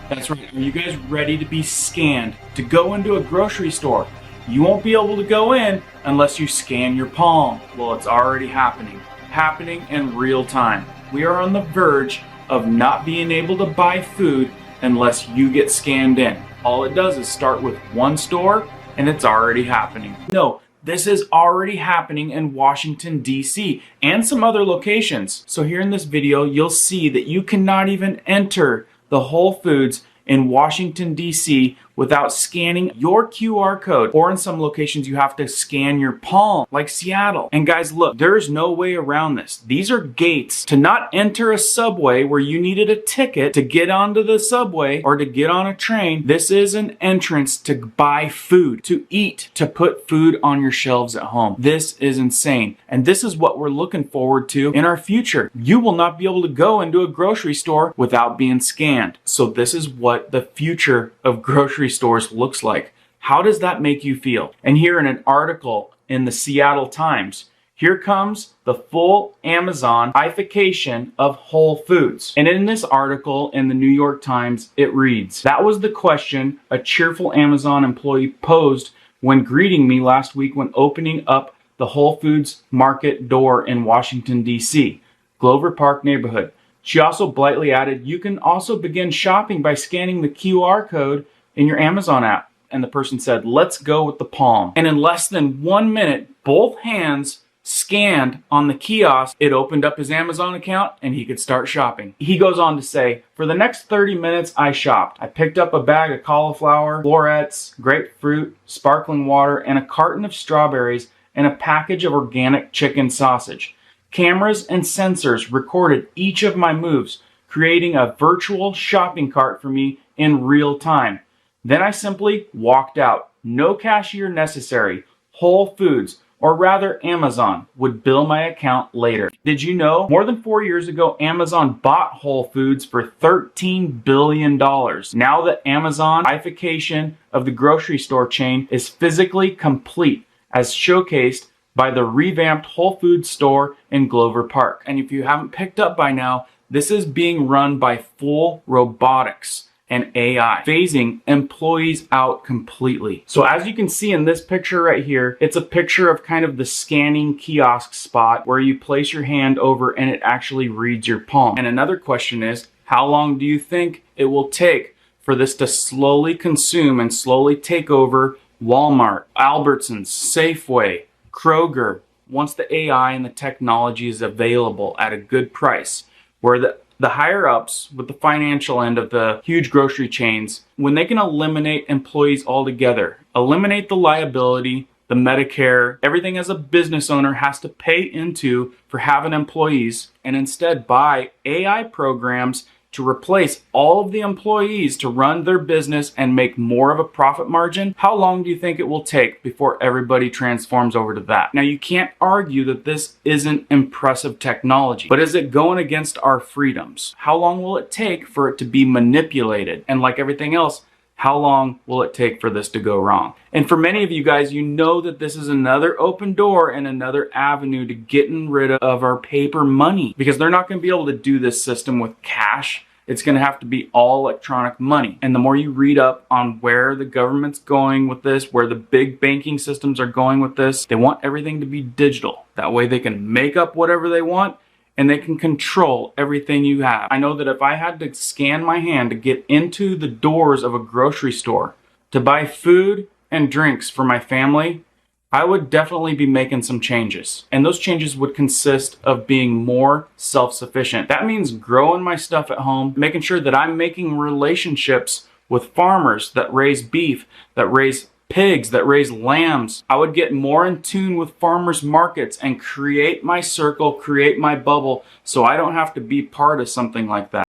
That's right. Are you guys ready to be scanned? To go into a grocery store, you won't be able to go in unless you scan your palm. Well, it's already happening in real time. We are on the verge of not being able to buy food unless you get scanned in. All it does is start with one store and it's already happening. No, this is already happening in Washington, D.C. and some other locations. So here in this video, you'll see that you cannot even enter the Whole Foods in Washington, D.C. without scanning your QR code. Or in some locations, you have to scan your palm, like Seattle. And guys, look, there's no way around this. These are gates to not enter a subway where you needed a ticket to get onto the subway or to get on a train. This is an entrance to buy food, to eat, to put food on your shelves at home. This is insane. And this is what we're looking forward to in our future. You will not be able to go into a grocery store without being scanned. So this is what the future of grocery stores looks like. How does that make you feel? And here in an article in the Seattle Times, here comes the full Amazonification of Whole Foods. And in this article in the New York Times, it reads, "That was the question a cheerful Amazon employee posed when greeting me last week when opening up the Whole Foods market door in Washington, D.C., Glover Park neighborhood. She also blithely added, you can also begin shopping by scanning the QR code in your Amazon app." And the person said, let's go with the palm. And in less than 1 minute, both hands scanned on the kiosk. It opened up his Amazon account and he could start shopping. He goes on to say, for the next 30 minutes, I shopped. I picked up a bag of cauliflower, florets, grapefruit, sparkling water, and a carton of strawberries and a package of organic chicken sausage. Cameras and sensors recorded each of my moves, creating a virtual shopping cart for me in real time. Then I simply walked out. No cashier necessary. Whole Foods, or rather Amazon, would bill my account later. Did you know? More than 4 years ago, Amazon bought Whole Foods for $13 billion. Now the Amazonification of the grocery store chain is physically complete, as showcased by the revamped Whole Foods store in Glover Park. And if you haven't picked up by now, this is being run by full robotics and AI, phasing employees out completely. So as you can see in this picture right here, it's a picture of kind of the scanning kiosk spot where you place your hand over and it actually reads your palm. And another question is, how long do you think it will take for this to slowly consume and slowly take over Walmart, Albertsons, Safeway, Kroger, once the AI and the technology is available at a good price, where the higher ups with the financial end of the huge grocery chains, when they can eliminate employees altogether, eliminate the liability, the Medicare, everything as a business owner has to pay into for having employees, and instead buy AI programs to replace all of the employees to run their business and make more of a profit margin, how long do you think it will take before everybody transforms over to that? Now, you can't argue that this isn't impressive technology, but is it going against our freedoms? How long will it take for it to be manipulated? And like everything else, how long will it take for this to go wrong? And for many of you guys, you know that this is another open door and another avenue to getting rid of our paper money, because they're not going to be able to do this system with cash. It's going to have to be all electronic money. And the more you read up on where the government's going with this, where the big banking systems are going with this, they want everything to be digital. That way they can make up whatever they want and they can control everything you have. I know that if I had to scan my hand to get into the doors of a grocery store to buy food and drinks for my family, I would definitely be making some changes. And those changes would consist of being more self-sufficient. That means growing my stuff at home, making sure that I'm making relationships with farmers that raise beef, that raise pigs, that raise lambs. I would get more in tune with farmers markets and create my circle, create my bubble, so I don't have to be part of something like that.